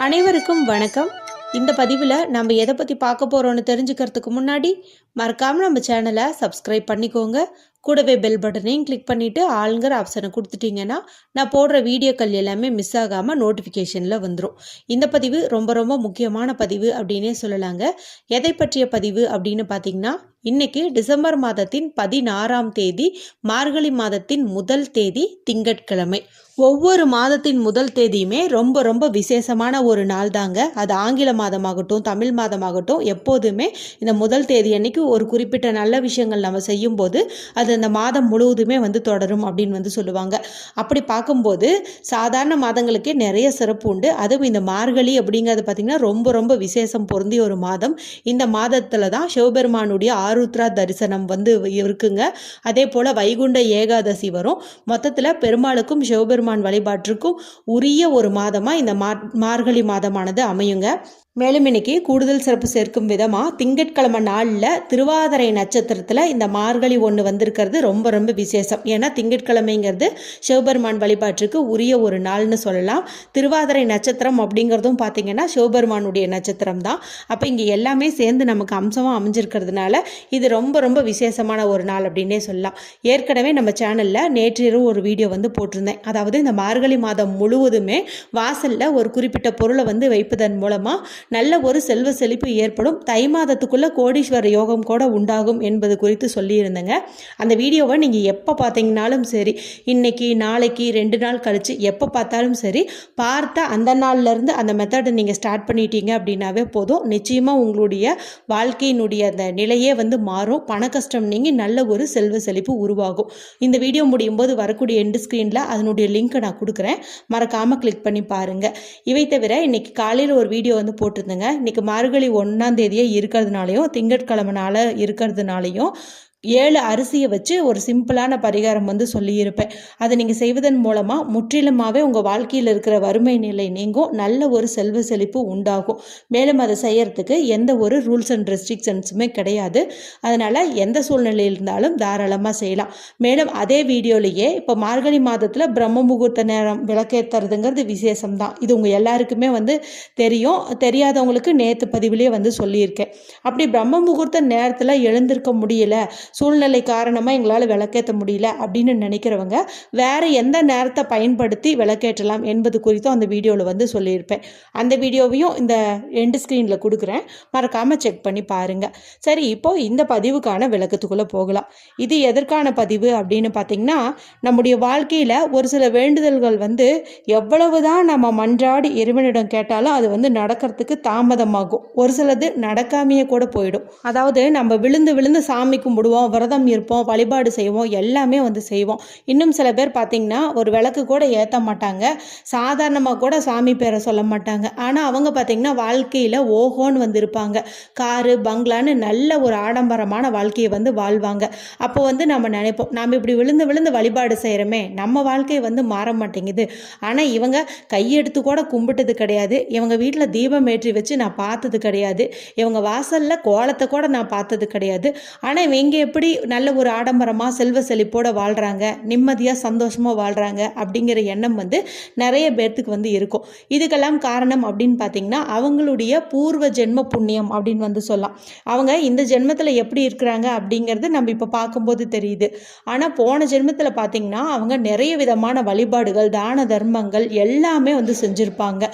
அனைவருக்கும் வணக்கம். இந்த பதிவில் நம்ம எதை பற்றி பார்க்க போகிறோன்னு தெரிஞ்சுக்கிறதுக்கு முன்னாடி மறக்காமல் நம்ம சேனலை சப்ஸ்கிரைப் பண்ணிக்கோங்க. கூடவே பெல் பட்டனையும் கிளிக் பண்ணிவிட்டு ஆளுங்கிற ஆப்ஷனை கொடுத்துட்டிங்கன்னா நான் போடுற வீடியோக்கள் எல்லாமே மிஸ் ஆகாமல் நோட்டிஃபிகேஷனில் வந்துடும். இந்த பதிவு ரொம்ப ரொம்ப முக்கியமான பதிவு அப்படின்னே சொல்லலாங்க. எதை பற்றிய பதிவு அப்படின்னு பார்த்தீங்கன்னா, இன்னைக்கு டிசம்பர் மாதத்தின் 16ஆம் தேதி, மார்கழி மாதத்தின் முதல் தேதி திங்கட்கிழமை. ஒவ்வொரு மாதத்தின் முதல் தேதியுமே ரொம்ப ரொம்ப விசேஷமான ஒரு நாள் தாங்க. அது ஆங்கில மாதமாகட்டும் தமிழ் மாதமாகட்டும், எப்போதுமே இந்த முதல் தேதி அன்னைக்கு ஒரு குறிப்பிட்ட நல்ல விஷயங்கள் நம்ம செய்யும்போது அது அந்த மாதம் முழுவதுமே தொடரும் அப்படின்னு சொல்லுவாங்க. அப்படி பார்க்கும்போது சாதாரண மாதங்களுக்கே நிறைய சிறப்பு உண்டு. அதுவும் இந்த மார்கழி அப்படிங்கிறது பார்த்திங்கன்னா ரொம்ப ரொம்ப விசேஷம் பொருந்திய ஒரு மாதம். இந்த மாதத்தில் தான் சிவபெருமானுடைய ஆருத்ரா தரிசனம் இருக்குங்க. அதே போல் வைகுண்ட ஏகாதசி வரும். மொத்தத்தில் பெருமாளுக்கும் சிவபெருமான் வழிபாட்டிற்கும் உரிய ஒரு மாதமாக இந்த மார்கழி மாதமானது அமையுங்க. மேலும் இன்னைக்கு கூடுதல் சிறப்பு சேர்க்கும் விதமாக திங்கட்கிழமை நாளில் திருவாதிரை நட்சத்திரத்தில் இந்த மார்கழி ஒன்று வந்திருக்கிறது ரொம்ப ரொம்ப விசேஷம். ஏன்னா திங்கட்கிழமைங்கிறது சிவபெருமான் வழிபாட்டுக்கு உரிய ஒரு நாள்னு சொல்லலாம். திருவாதிரை நட்சத்திரம் அப்படிங்கிறதும் பார்த்திங்கன்னா சிவபெருமானுடைய நட்சத்திரம் தான். அப்போ இங்கே எல்லாமே சேர்ந்து நமக்கு அம்சமாக அமைஞ்சிருக்கிறதுனால இது ரொம்ப ரொம்ப விசேஷமான ஒரு நாள் அப்படின்னே சொல்லலாம். ஏற்கனவே நம்ம சேனலில் நேற்றிரவு ஒரு வீடியோ போட்டிருந்தேன். அதாவது இந்த மார்கழி மாதம் முழுவதுமே வாசலில் ஒரு குறிப்பிட்ட பொருளை வைப்பதன் மூலமாக நல்ல ஒரு செல்வ செழிப்பு ஏற்படும், தை மாதத்துக்குள்ள கோடீஸ்வர யோகம் கூட உண்டாகும் என்பது குறித்து சொல்லியிருந்தேங்க. அந்த வீடியோவை நீங்கள் எப்போ பார்த்தீங்கன்னாலும் சரி, இன்னைக்கு நாளைக்கு 2 நாள் கழித்து எப்போ பார்த்தாலும் சரி, பார்த்த அந்த நாள்லேருந்து அந்த மெத்தடை நீங்கள் ஸ்டார்ட் பண்ணிட்டீங்க அப்படின்னாவே போதும். நிச்சயமாக உங்களுடைய வாழ்க்கையினுடைய அந்த நிலையே மாறும். பண கஷ்டம் நீங்கி நல்ல ஒரு செல்வ செழிப்பு உருவாகும். இந்த வீடியோ முடியும் போது வரக்கூடிய எண்டு ஸ்க்ரீனில் அதனுடைய லிங்க்கை நான் கொடுக்குறேன், மறக்காமல் கிளிக் பண்ணி பாருங்கள். இவை தவிர இன்னைக்கு காலையில் ஒரு வீடியோ போட்டிருந்தேங்க. இன்னைக்கு மார்கழி 1ஆம் தேதியே இருக்கிறதுனாலையும் திங்கட்கிழமை நாள் இருக்கிறதுனாலையும் 7 அரிசியை வச்சு ஒரு சிம்பிளான பரிகாரம் சொல்லியிருப்பேன். அதை நீங்கள் செய்வதன் மூலமாக முற்றிலுமாகவே உங்கள் வாழ்க்கையில் இருக்கிற வறுமை நிலை நீங்கும், நல்ல ஒரு செல்வ செழிப்பு உண்டாகும். மேலும் அதை செய்யறதுக்கு எந்த ஒரு ரூல்ஸ் அண்ட் ரெஸ்ட்ரிக்ஷன்ஸுமே கிடையாது. அதனால் எந்த சூழ்நிலையில் இருந்தாலும் தாராளமாக செய்யலாம். மேலும் அதே வீடியோலேயே இப்போ மார்கழி மாதத்தில் பிரம்ம முகூர்த்த நேரம் விளக்கேற்றுறதுங்கிறது விசேஷம்தான். இது உங்கள் எல்லாருக்குமே தெரியும். தெரியாதவங்களுக்கு நேற்று பதிவிலே சொல்லியிருக்கேன். அப்படி பிரம்ம முகூர்த்த நேரத்தில் எழுந்திருக்க முடியல, சூழ்நிலை காரணமாக எங்களால் விளக்கேற்ற முடியல அப்படின்னு நினைக்கிறவங்க வேறு எந்த நேரத்தை பயன்படுத்தி விளக்கேற்றலாம் என்பது குறித்தும் அந்த வீடியோவில் சொல்லியிருப்பேன். அந்த வீடியோவையும் இந்த எண்டு ஸ்க்ரீனில் கொடுக்குறேன், மறக்காமல் செக் பண்ணி பாருங்கள். சரி, இப்போது இந்த பதிவுக்கான விளக்கத்துக்குள்ளே போகலாம். இது எதற்கான பதிவு அப்படின்னு பார்த்திங்கன்னா, நம்முடைய வாழ்க்கையில் ஒரு சில வேண்டுதல்கள் எவ்வளவு தான் நம்ம மன்றாடி இறைவனிடம் கேட்டாலும் அது நடக்கிறதுக்கு தாமதமாகும். ஒரு சிலது நடக்காமையே கூட போயிடும். அதாவது நம்ம விழுந்து விழுந்து சாமி கும்பிடுவோம், விரதம் இருப்போம், வழிபாடு செய்வோம், எல்லாமே செய்வோம். இன்னும் சில பேர் பார்த்திங்கன்னா ஒரு விளக்கு கூட ஏற்ற மாட்டாங்க, சாதாரணமாக கூட சாமி பேரை சொல்ல மாட்டாங்க. ஆனால் அவங்க பார்த்திங்கன்னா வாழ்க்கையில் ஓஹோன்னு இருப்பாங்க. காரு பங்களான்னு நல்ல ஒரு ஆடம்பரமான வாழ்க்கையை வாழ்வாங்க. அப்போ நம்ம நினைப்போம், நாம் இப்படி விழுந்து விழுந்து வழிபாடு செய்கிறோமே, நம்ம வாழ்க்கை மாற மாட்டேங்குது. ஆனால் இவங்க கையெடுத்து கூட கும்பிட்டது கிடையாது, இவங்க வீட்டில் தீபம் ஏற்றி வச்சு நான் பார்த்தது கிடையாது, இவங்க வாசலில் கோலத்தை கூட நான் பார்த்தது கிடையாது. ஆனால் இவங்க எப்படி நல்ல ஒரு ஆடம்பரமாக செல்வ செழிப்போடு வாழ்கிறாங்க, நிம்மதியாக சந்தோஷமாக வாழ்கிறாங்க அப்படிங்கிற எண்ணம் நிறைய பேர்த்துக்கு இருக்கும். இதுக்கெல்லாம் காரணம் அப்படின்னு பார்த்திங்கன்னா அவங்களுடைய பூர்வ ஜென்ம புண்ணியம் அப்படின்னு சொல்லலாம். அவங்க இந்த ஜென்மத்தில் எப்படி இருக்கிறாங்க அப்படிங்கிறது நம்ம இப்போ பார்க்கும்போது தெரியுது. ஆனால் போன ஜென்மத்தில் பார்த்திங்கன்னா அவங்க நிறைய விதமான வழிபாடுகள், தான தர்மங்கள் எல்லாமே செஞ்சுருப்பாங்க.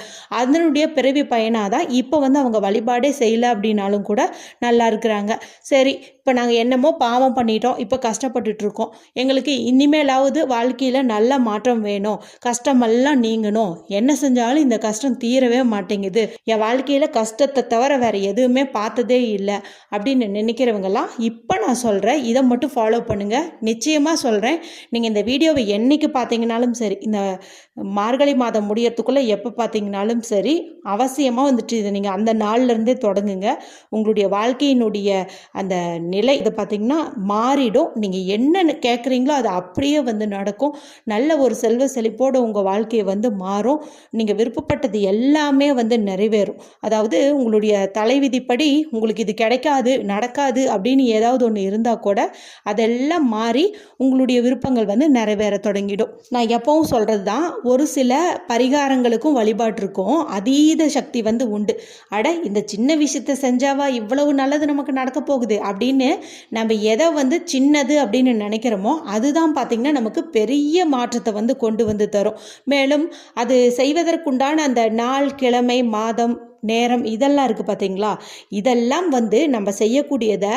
அதனுடைய பிறவி பயனாக தான் இப்போ அவங்க வழிபாடே செய்யலை அப்படின்னாலும் கூட நல்லா இருக்கிறாங்க. சரி, இப்போ நாங்கள் என்னமோ பாவம் பண்ணிட்டோம், இப்போ கஷ்டப்பட்டுட்ருக்கோம், எங்களுக்கு இனிமேலாவது வாழ்க்கையில் நல்ல மாற்றம் வேணும், கஷ்டமெல்லாம் நீங்கணும், என்ன செஞ்சாலும் இந்த கஷ்டம் தீரவே மாட்டேங்குது, என் வாழ்க்கையில் கஷ்டத்தை தவிர வேறு எதுவுமே பார்த்ததே இல்லை அப்படின்னு நினைக்கிறவங்கெல்லாம் இப்போ நான் சொல்கிறேன், இதை மட்டும் ஃபாலோ பண்ணுங்கள். நிச்சயமாக சொல்கிறேன், நீங்கள் இந்த வீடியோவை என்றைக்கு பார்த்தீங்கன்னாலும் சரி, இந்த மார்கழி மாதம் முடியறதுக்குள்ளே எப்போ பார்த்தீங்கன்னாலும் சரி, அவசியமாக இதை நீங்கள் அந்த நாள்லேருந்தே தொடங்குங்க. உங்களுடைய வாழ்க்கையினுடைய அந்த நிலை இது பார்த்திங்கன்னா மாறிடும். நீங்கள் என்ன கேட்குறீங்களோ அது அப்படியே வந்து நடக்கும். நல்ல ஒரு செல்வ செழிப்போடு உங்கள் வாழ்க்கையை வந்து மாறும். நீங்கள் விருப்பப்பட்டது எல்லாமே வந்து நிறைவேறும். அதாவது உங்களுடைய தலைவிதிப்படி உங்களுக்கு இது கிடைக்காது, நடக்காது அப்படின்னு ஏதாவது ஒன்று இருந்தால் கூட அதெல்லாம் மாறி உங்களுடைய விருப்பங்கள் வந்து நிறைவேற தொடங்கிடும். நான் எப்பவும் சொல்கிறது தான், ஒரு சில பரிகாரங்களுக்கும் வழிபாட்டிற்கும் அதீத சக்தி வந்து உண்டு. அட இந்த சின்ன விஷயத்தை செஞ்சாவா இவ்வளவு நல்லது நமக்கு நடக்க போகுது அப்படின்னு நம்ம எதை வந்து சின்னது அப்படின்னு நினைக்கிறோமோ அதுதான் பார்த்திங்கன்னா நமக்கு பெரிய மாற்றத்தை வந்து கொண்டு வந்து தரும். மேலும் அது செய்வதற்குண்டான அந்த நாள், கிழமை, மாதம், நேரம் இதெல்லாம் இருக்குது பார்த்தீங்களா, இதெல்லாம் வந்து நம்ம செய்யக்கூடியதை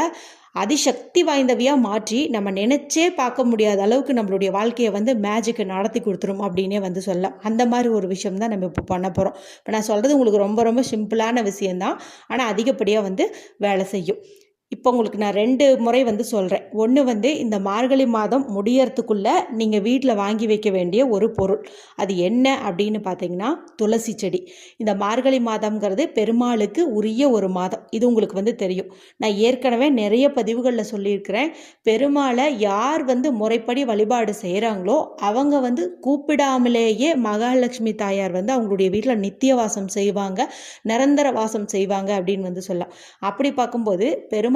அதிசக்தி வாய்ந்தவையாக மாற்றி நம்ம நினச்சே பார்க்க முடியாத அளவுக்கு நம்மளுடைய வாழ்க்கையை வந்து மேஜிக்கை நடத்தி கொடுத்துரும் அப்படின்னே வந்து சொல்லலாம். அந்த மாதிரி ஒரு விஷயம் தான் நம்ம இப்போ பண்ண போகிறோம். இப்போ நான் சொல்கிறது உங்களுக்கு ரொம்ப ரொம்ப சிம்பிளான விஷயந்தான், ஆனால் அதிகப்படியாக வந்து வேலை செய்யும். இப்போ உங்களுக்கு நான் 2 முறை வந்து சொல்கிறேன். ஒன்று வந்து இந்த மார்கழி மாதம் முடியறதுக்குள்ளே நீங்கள் வீட்டில் வாங்கி வைக்க வேண்டிய ஒரு பொருள். அது என்ன அப்படின்னு பார்த்தீங்கன்னா துளசி செடி. இந்த மார்கழி மாதம்ங்கிறது பெருமாளுக்கு உரிய ஒரு மாதம். இது உங்களுக்கு வந்து தெரியும். நான் ஏற்கனவே நிறைய பதிவுகளில் சொல்லியிருக்கிறேன். பெருமாளை யார் வந்து முறைப்படி வழிபாடு செய்கிறாங்களோ அவங்க வந்து கூப்பிடாமலேயே மகாலட்சுமி தாயார் வந்து அவங்களுடைய வீட்டில் நித்திய வாசம் செய்வாங்க, நிரந்தர வாசம் செய்வாங்க அப்படின்னு வந்து சொல்லலாம். அப்படி பார்க்கும்போது பெருமாளுக்கு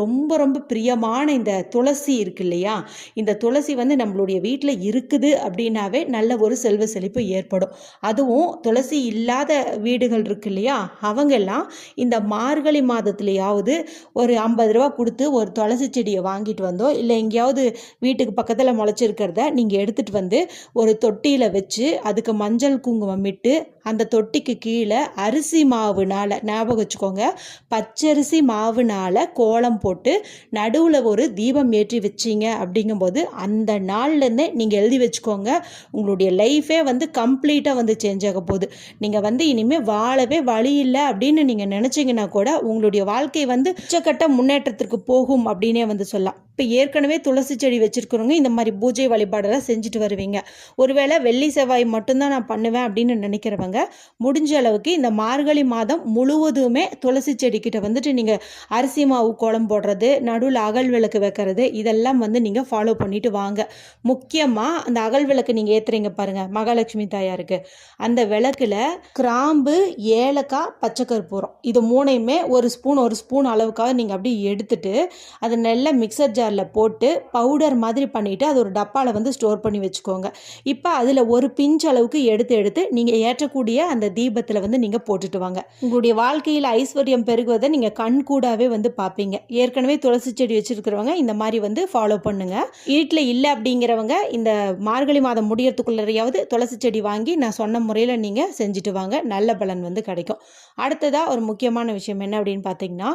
ரொம்ப ரொம்ப பிரியமான இந்த துளசி இருக்கு இல்லையா, இந்த துளசி வந்து நம்மளுடைய வீட்டில் இருக்குது அப்படின்னாவே நல்ல ஒரு செல்வ செழிப்பு ஏற்படும். அதுவும் துளசி இல்லாத வீடுகள் இருக்கு இல்லையா, அவங்கெல்லாம் இந்த மார்கழி மாதத்துலையாவது ஒரு 50 ரூபா கொடுத்து ஒரு துளசி செடியை வாங்கிட்டு வந்தோ இல்லை எங்கேயாவது வீட்டுக்கு பக்கத்தில் முளைச்சிருக்கிறத நீங்கள் எடுத்துகிட்டு வந்து ஒரு தொட்டியில் வச்சு அதுக்கு மஞ்சள் குங்குமம் இட்டு அந்த தொட்டிக்கு கீழே அரிசி மாவுனால், ஞாபகம் வச்சுக்கோங்க, பச்சரிசி மாவுனால் கோலம் போட்டு நடுவில் ஒரு தீபம் ஏற்றி வச்சிங்க அப்படிங்கும்போது அந்த நாள்லேருந்தே நீங்கள் எழுதி வச்சுக்கோங்க, உங்களுடைய லைஃபே வந்து கம்ப்ளீட்டாக வந்து சேஞ்ச் ஆக போகுது. நீங்கள் வந்து இனிமேல் வாழவே வழி இல்லை அப்படின்னு நீங்கள் நினச்சிங்கன்னா கூட உங்களுடைய வாழ்க்கை வந்து உச்சக்கட்ட முன்னேற்றத்திற்கு போகும் அப்படின்னே வந்து சொல்லலாம். இப்போ ஏற்கனவே துளசி செடி வச்சுருக்கிறவங்க இந்த மாதிரி பூஜை வழிபாடெல்லாம் செஞ்சுட்டு வருவீங்க. ஒருவேளை வெள்ளி செவ்வாய் மட்டும்தான் நான் பண்ணுவேன் அப்படின்னு நினைக்கிறவங்க முடிஞ்ச அளவுக்கு இந்த மார்கழி மாதம் முழுவதுமே துளசி செடிக்கிட்ட வந்துட்டு நீங்கள் அரிசி மாவு கோலம் போடுறது, நடுவில் அகல் விளக்கு வைக்கிறது, இதெல்லாம் வந்து நீங்கள் ஃபாலோ பண்ணிட்டு வாங்க. முக்கியமாக அந்த அகல் விளக்கு நீங்கள் ஏற்றுறீங்க பாருங்கள் மகாலட்சுமி தாயாருக்கு, அந்த விளக்கில் கிராம்பு, ஏலக்காய், பச்சை கற்பூரம் இது மூணையுமே ஒரு ஸ்பூன் அளவுக்காக நீங்கள் அப்படியே எடுத்துட்டு அதை நல்லா மிக்சர் ஜாரில் போட்டு பவுடர் மாதிரி பண்ணிவிட்டு அது ஒரு டப்பாவில் வந்து ஸ்டோர் பண்ணி வச்சுக்கோங்க. இப்போ அதில் ஒரு பிஞ்ச் அளவுக்கு எடுத்து நீங்கள் ஏற்றக்கூடிய அந்த தீபத்தில் வந்து நீங்கள் போட்டுட்டு வாங்க. உங்களுடைய வாழ்க்கையில் ஐஸ்வர்யம் பெருகுவதை நீங்கள் கண் கூடாவே வந்து பார்ப்பீங்க. ஏற்கனவே துளசி செடி வச்சுருக்கிறவங்க இந்த மாதிரி வந்து ஃபாலோ பண்ணுங்க. வீட்டில் இல்லை அப்படிங்கிறவங்க இந்த மார்கழி மாதம் முடியறதுக்குள்ளேயாவது துளசி செடி வாங்கி நான் சொன்ன முறையில் நீங்கள் செஞ்சுட்டு வாங்க, நல்ல பலன் வந்து கிடைக்கும். அடுத்ததாக ஒரு முக்கியமான விஷயம் என்ன அப்படின்னு பார்த்தீங்கன்னா,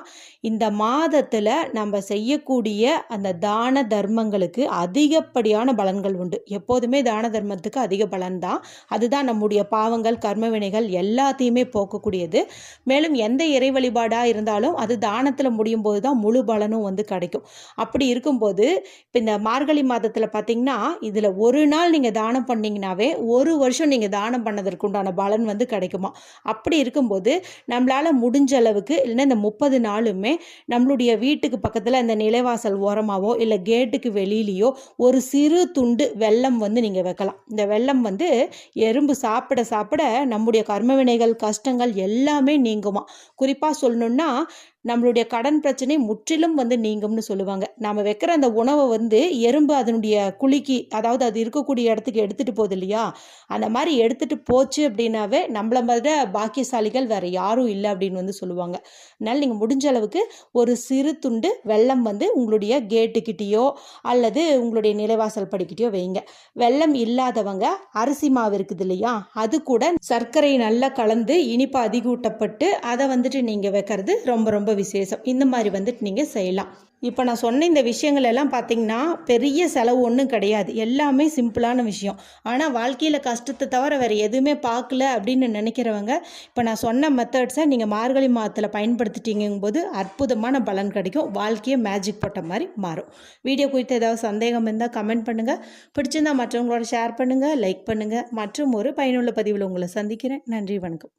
இந்த மாதத்தில் நம்ம செய்யக்கூடிய அந்த தான தர்மங்களுக்கு அதிகப்படியான பலன்கள் உண்டு. எப்போதுமே தான தர்மத்துக்கு அதிக பலன் தான். அதுதான் நம்முடைய பாவங்கள், கர்ம வினைகள் எல்லாத்தையுமே போக்கக்கூடியது. மேலும் எந்த இறை வழிபாடாக இருந்தாலும் அது தானத்தில் முடியும் போது தான் முழு பலனும் வந்து கிடைக்கும். அப்படி இருக்கும்போது இப்போ இந்த மார்கழி மாதத்தில் பார்த்தீங்கன்னா இதில் ஒரு நாள் நீங்கள் தானம் பண்ணிங்கனாவே ஒரு வருஷம் நீங்கள் தானம் பண்ணதற்கு உண்டான பலன் வந்து கிடைக்குமா. அப்படி இருக்கும்போது நம்மளால் முடிஞ்ச அளவுக்கு இல்லைன்னா இந்த 30 நாளுமே நம்மளுடைய வீட்டுக்கு பக்கத்தில் இந்த நிலைவாசல் ஓரமாவோ இல்லை கேட்டுக்கு வெளியிலையோ ஒரு சிறு துண்டு வெல்லம் வந்து நீங்கள் வைக்கலாம். இந்த வெல்லம் வந்து எறும்பு சாப்பிட சாப்பிட நம்முடைய கர்மவினைகள், கஷ்டங்கள் எல்லாமே நீங்குமா. குறிப்பாக சொல்லணுன்னா நம்மளுடைய கடன் பிரச்சனை முற்றிலும் வந்து நீங்கும்னு சொல்லுவாங்க. நாம் வைக்கிற அந்த உணவை வந்து எறும்பு அதனுடைய குழிக்கு, அதாவது அது இருக்கக்கூடிய இடத்துக்கு எடுத்துகிட்டு போகுது இல்லையா, அந்த மாதிரி எடுத்துகிட்டு போச்சு அப்படின்னாவே நம்மள மாதிரி பாக்கியசாலிகள் வேறு யாரும் இல்லை அப்படின்னு வந்து சொல்லுவாங்க. அதனால் நீங்கள் முடிஞ்ச அளவுக்கு ஒரு சிறு துண்டு வெல்லம் வந்து உங்களுடைய கேட்டுக்கிட்டேயோ அல்லது உங்களுடைய நிலைவாசல் படிக்கிட்டேயோ வைங்க. வெல்லம் இல்லாதவங்க அரிசி மாவு இருக்குது இல்லையா, அது கூட சர்க்கரை நல்லா கலந்து இனிப்பு அதிகூட்டப்பட்டு அதை வந்துட்டு நீங்கள் வைக்கிறது ரொம்ப ரொம்ப விசேஷம். இந்த மாதிரி வந்துட்டு நீங்கள் செய்யலாம். இப்போ நான் சொன்ன இந்த விஷயங்கள் எல்லாம் பார்த்தீங்கன்னா பெரிய செலவு ஒன்றும் கிடையாது, எல்லாமே சிம்பிளான விஷயம். ஆனால் வாழ்க்கையில் கஷ்டத்தை தவிர வேறு எதுவுமே பார்க்கல அப்படின்னு நினைக்கிறவங்க இப்போ நான் சொன்ன மெத்தட்ஸை நீங்கள் மார்கழி மாதத்தில் பயன்படுத்திட்டீங்கும் போது அற்புதமான பலன் கிடைக்கும். வாழ்க்கையை மேஜிக் போட்ட மாதிரி மாறும். வீடியோ குறித்து ஏதாவது சந்தேகம் இருந்தால் கமெண்ட் பண்ணுங்கள். பிடிச்சிருந்தால் மற்றவங்களோட ஷேர் பண்ணுங்கள், லைக் பண்ணுங்கள். மற்றும் ஒரு பயனுள்ள பதிவில் உங்களை சந்திக்கிறேன். நன்றி, வணக்கம்.